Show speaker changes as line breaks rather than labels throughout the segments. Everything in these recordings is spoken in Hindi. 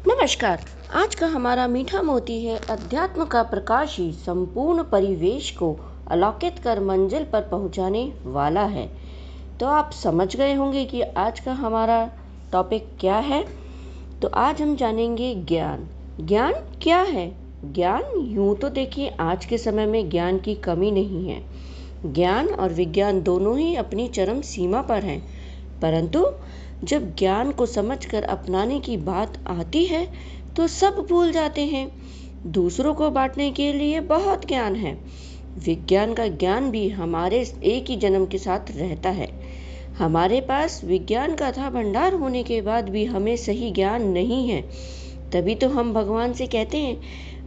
नमस्कार। आज का हमारा मीठा मोती है अध्यात्म का प्रकाश ही संपूर्ण परिवेश को अलौकित कर मंजिल पर पहुंचाने वाला है। तो आप समझ गए होंगे कि आज का हमारा टॉपिक क्या है। तो आज हम जानेंगे ज्ञान। ज्ञान क्या है? ज्ञान यूं तो देखिए, आज के समय में ज्ञान की कमी नहीं है। ज्ञान और विज्ञान दोनों ही अपनी चरम सीमा पर हैं, परंतु जब ज्ञान को समझकर अपनाने की बात आती है तो सब भूल जाते हैं। दूसरों को बांटने के लिए बहुत ज्ञान है। विज्ञान का ज्ञान भी हमारे एक ही जन्म के साथ रहता है। हमारे पास विज्ञान का था भंडार होने के बाद भी हमें सही ज्ञान नहीं है। तभी तो हम भगवान से कहते हैं,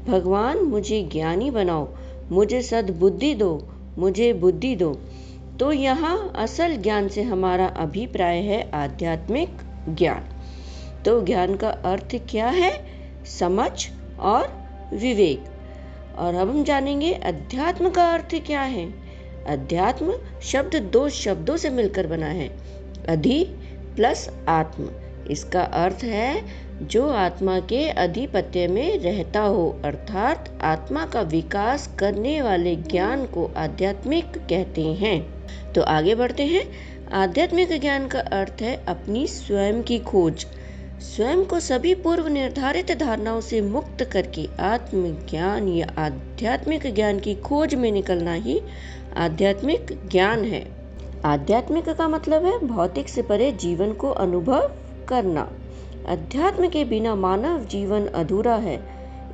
भगवान मुझे ज्ञानी बनाओ, मुझे सद्बुद्धि दो, मुझे बुद्धि दो। तो यहाँ असल ज्ञान से हमारा अभिप्राय है आध्यात्मिक ज्ञान। तो ज्ञान का अर्थ क्या है? समझ और विवेक। और अब हम जानेंगे अध्यात्म का अर्थ क्या है। अध्यात्म शब्द दो शब्दों से मिलकर बना है, अधि प्लस आत्म। इसका अर्थ है जो आत्मा के अधिपत्य में रहता हो, अर्थात आत्मा का विकास करने वाले ज्ञान को आध्यात्मिक कहते हैं। तो आगे बढ़ते हैं। आध्यात्मिक ज्ञान का अर्थ है अपनी स्वयं की खोज। स्वयं को सभी पूर्व निर्धारित धारणाओं से मुक्त करके आत्मज्ञान या आध्यात्मिक ज्ञान की खोज में निकलना ही आध्यात्मिक ज्ञान है। आध्यात्मिक का मतलब है भौतिक से परे जीवन को अनुभव करना। अध्यात्म के बिना मानव जीवन अधूरा है।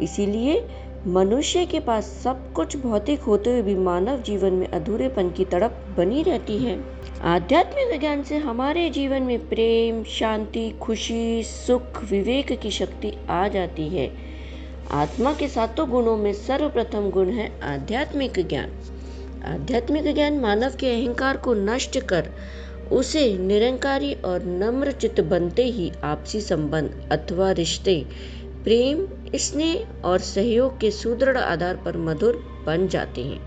इसीलिए मनुष्य के पास सब कुछ भौतिक होते हुए भी मानव जीवन में अधूरेपन की तड़प बनी रहती है। आध्यात्मिक ज्ञान से हमारे जीवन में प्रेम, शांति, खुशी, सुख, विवेक की शक्ति आ जाती है। आत्मा के सातों गुणों में सर्वप्रथम गुण है आध्यात्मिक ज्ञान। आध्यात्मिक ज्ञान मानव के अहंकार को नष्ट कर उसे निरंकारी और नम्र चित्त बनते ही आपसी संबंध अथवा रिश्ते प्रेम, स्नेह और सहयोग के सुदृढ़ आधार पर मधुर बन जाते हैं।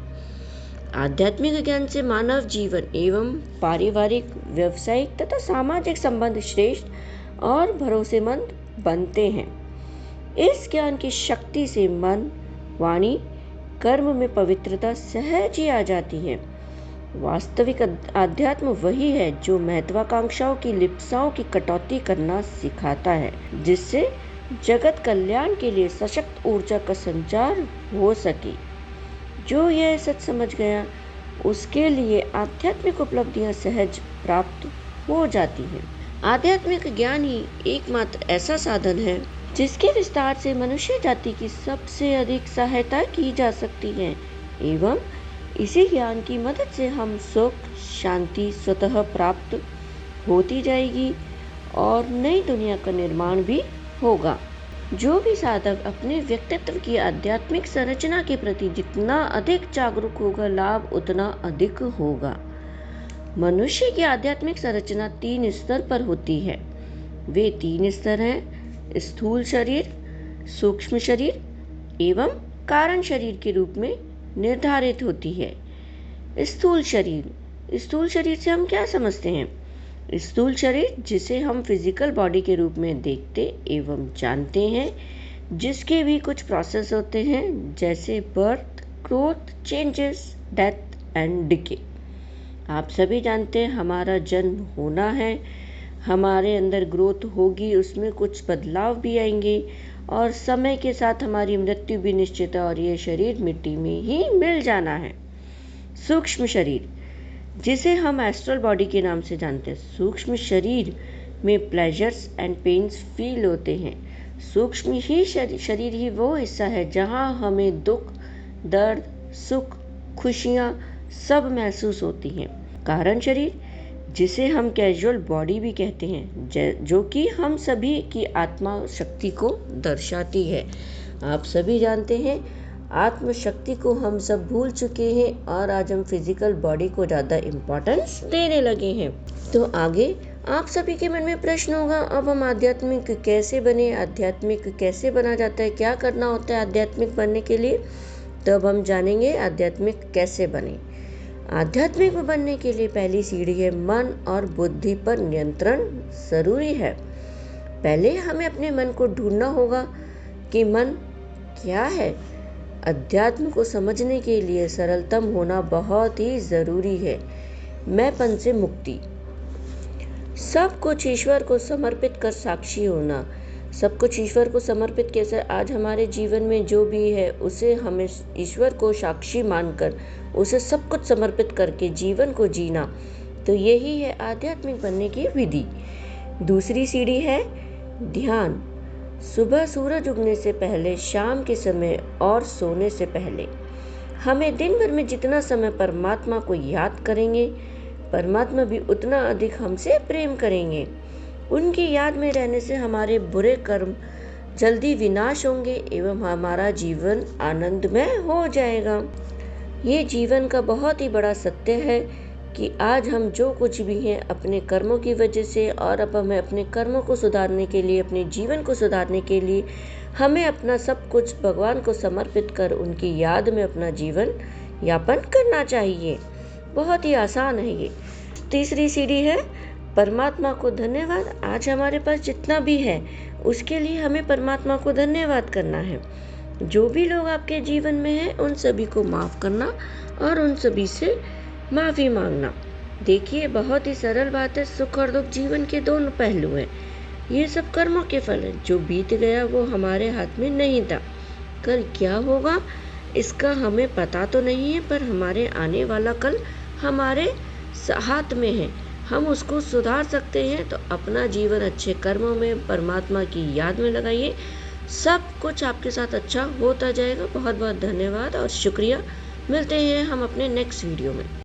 आध्यात्मिक ज्ञान से मानव जीवन एवं पारिवारिक, व्यवसायिक तथा सामाजिक संबंध श्रेष्ठ और भरोसेमंद बनते हैं। इस ज्ञान की शक्ति से मन, वाणी, कर्म में पवित्रता सहज ही आ जाती है। वास्तविक आध्यात्म वही है जो महत्वाकांक्षाओं की लिप्साओं की कटौती करना सिखाता है, जिससे जगत कल्याण के लिए सशक्त ऊर्जा का संचार हो सके। जो यह सच समझ गया उसके लिए आध्यात्मिक उपलब्धियां सहज प्राप्त हो जाती हैं। आध्यात्मिक ज्ञान ही एकमात्र ऐसा साधन है जिसके विस्तार से मनुष्य जाति की सबसे अधिक सहायता की जा सकती है एवं इसी ज्ञान की मदद से हम सुख, शांति स्वतः प्राप्त होती जाएगी और नई दुनिया का निर्माण भी होगा। जो भी साधक अपने व्यक्तित्व की आध्यात्मिक संरचना के प्रति जितना अधिक जागरूक होगा, लाभ उतना अधिक होगा। मनुष्य की आध्यात्मिक संरचना 3 स्तर पर होती है। वे 3 स्तर हैं: स्थूल शरीर, सूक्ष्म शरीर एवं कारण शरीर के रूप में निर्धारित होती है। स्थूल शरीर से हम क्या समझते हैं? स्थूल शरीर जिसे हम फिजिकल बॉडी के रूप में देखते एवं जानते हैं, जिसके भी कुछ प्रोसेस होते हैं जैसे birth, growth, changes, death and decay. आप सभी जानते हैं हमारा जन्म होना है, हमारे अंदर ग्रोथ होगी, उसमें कुछ बदलाव भी आएंगे और समय के साथ हमारी मृत्यु भी निश्चित है और ये शरीर मिट्टी में ही मिल जाना है। सूक्ष्म शरीर जिसे हम एस्ट्रल बॉडी के नाम से जानते हैं, सूक्ष्म शरीर में प्लेजर्स एंड पेन्स फील होते हैं। सूक्ष्म ही शरीर ही वो हिस्सा है जहाँ हमें दुख, दर्द, सुख, खुशियाँ सब महसूस होती हैं। कारण शरीर जिसे हम कैजुअल बॉडी भी कहते हैं, जो कि हम सभी की आत्मा शक्ति को दर्शाती है। आप सभी जानते हैं आत्म शक्ति को हम सब भूल चुके हैं और आज हम फिजिकल बॉडी को ज़्यादा इम्पोर्टेंस देने लगे हैं। तो आगे आप सभी के मन में प्रश्न होगा, अब हम आध्यात्मिक कैसे बने, आध्यात्मिक कैसे बना जाता है, क्या करना होता है आध्यात्मिक बनने के लिए। तो अब हम जानेंगे आध्यात्मिक कैसे बने। आध्यात्मिक बनने के लिए पहली सीढ़ी है मन और बुद्धि पर नियंत्रण जरूरी है। पहले हमें अपने मन को ढूंढना होगा कि मन क्या है। अध्यात्म को समझने के लिए सरलतम होना बहुत ही ज़रूरी है। मैंपन से मुक्ति। सब कुछ ईश्वर को समर्पित कर साक्षी होना। सब कुछ ईश्वर को समर्पित कैसे? आज हमारे जीवन में जो भी है उसे हमें ईश्वर को साक्षी मानकर उसे सब कुछ समर्पित करके जीवन को जीना, तो यही है आध्यात्मिक बनने की विधि। दूसरी सीढ़ी है ध्यान। सुबह सूरज उगने से पहले, शाम के समय और सोने से पहले हमें दिन भर में जितना समय परमात्मा को याद करेंगे, परमात्मा भी उतना अधिक हमसे प्रेम करेंगे। उनकी याद में रहने से हमारे बुरे कर्म जल्दी विनाश होंगे एवं हमारा जीवन आनंदमय हो जाएगा। ये जीवन का बहुत ही बड़ा सत्य है कि आज हम जो कुछ भी हैं अपने कर्मों की वजह से, और अब हमें अपने कर्मों को सुधारने के लिए, अपने जीवन को सुधारने के लिए हमें अपना सब कुछ भगवान को समर्पित कर उनकी याद में अपना जीवन यापन करना चाहिए। बहुत ही आसान है ये। तीसरी सीढ़ी है परमात्मा को धन्यवाद। आज हमारे पास जितना भी है उसके लिए हमें परमात्मा को धन्यवाद करना है। जो भी लोग आपके जीवन में हैं उन सभी को माफ़ करना और उन सभी से माफ़ी मांगना। देखिए, बहुत ही सरल बात है। सुख और दुख जीवन के दोनों पहलू हैं। ये सब कर्मों के फल हैं। जो बीत गया वो हमारे हाथ में नहीं था। कल क्या होगा इसका हमें पता तो नहीं है, पर हमारे आने वाला कल हमारे हाथ में है। हम उसको सुधार सकते हैं। तो अपना जीवन अच्छे कर्मों में, परमात्मा की याद में लगाइए। सब कुछ आपके साथ अच्छा होता जाएगा। बहुत बहुत धन्यवाद और शुक्रिया। मिलते हैं हम अपने नेक्स्ट वीडियो में।